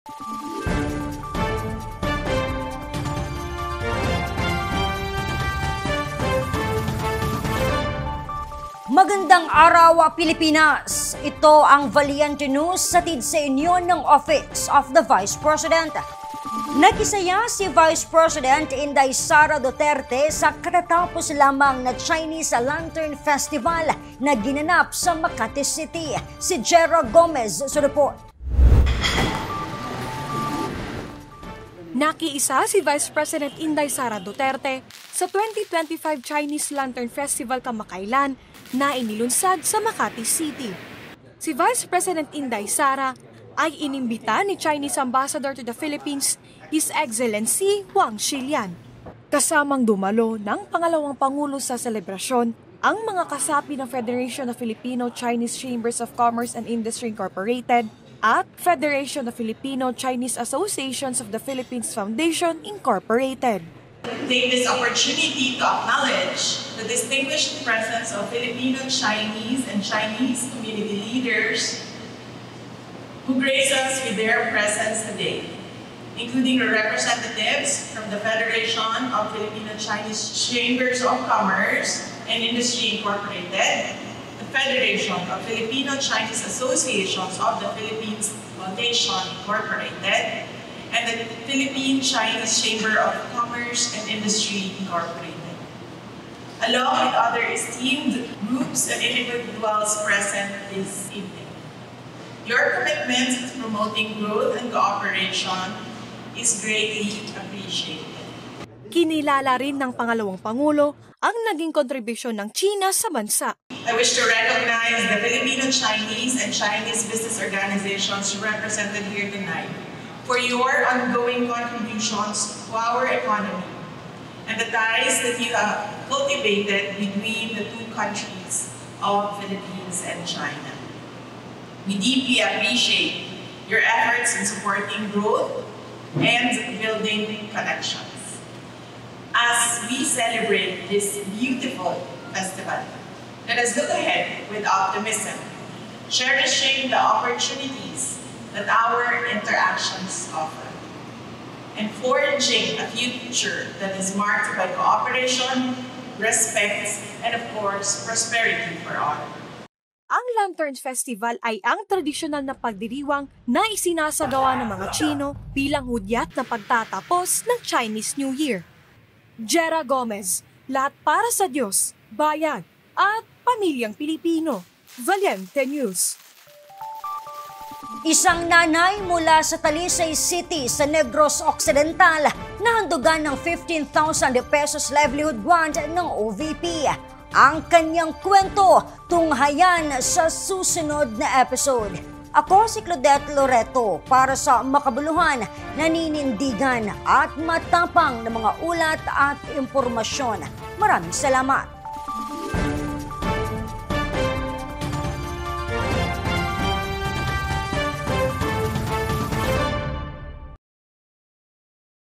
Magandang araw, Pilipinas! Ito ang Valiente News hatid sa inyo ng Office of the Vice President. Nagsaya si Vice President Inday Sara Duterte sa katatapos lamang na Chinese Lantern Festival na ginanap sa Makati City. Si Jera Gomez sa report. Nakiisa si Vice President Inday Sara Duterte sa 2025 Chinese Lantern Festival kamakailan na inilunsad sa Makati City. Si Vice President Inday Sara ay inimbita ni Chinese Ambassador to the Philippines, His Excellency Wang Shilian. Kasamang dumalo ng pangalawang Pangulo sa selebrasyon ang mga kasapi ng Federation of Filipino-Chinese Chambers of Commerce and Industry Incorporated at Federation of Filipino-Chinese Associations of the Philippines Foundation Incorporated. Take this opportunity to acknowledge the distinguished presence of Filipino, Chinese, and Chinese community leaders who grace us with their presence today, including the representatives from the Federation of Filipino-Chinese Chambers of Commerce and Industry Incorporated, the Federation of Filipino-Chinese Associations of the Philippines Foundation Incorporated, and the Philippine-Chinese Chamber of Commerce and Industry Incorporated, along with other esteemed groups and individuals present this evening. Your commitment to promoting growth and cooperation is greatly appreciated. Kinilala rin ng pangalawang Pangulo ang naging kontribusyon ng China sa bansa. I wish to recognize the Filipino-Chinese and Chinese business organizations represented here tonight for your ongoing contributions to our economy and the ties that you have cultivated between the two countries of Philippines and China. We deeply appreciate your efforts in supporting growth and building connections. As we celebrate this beautiful festival, let us look ahead with optimism, cherishing the opportunities that our interactions offer, and forging a future that is marked by cooperation, respect, and of course, prosperity for all. Ang Lantern Festival ay ang tradisyonal na pagdiriwang na isinasagawa ng mga Chino bilang hudyat na pagtatapos ng Chinese New Year. Jera Gomez, lahat para sa Diyos, bayan, at pamilyang Pilipino. Valiente News. Isang nanay mula sa Talisay City sa Negros Occidental na handugan ng 15,000 pesos livelihood grant ng OVP. Ang kanyang kwento, tunghayan sa susunod na episode. Ako si Claudette Loreto para sa makabuluhan, naninindigan at matapang na mga ulat at impormasyon. Maraming salamat.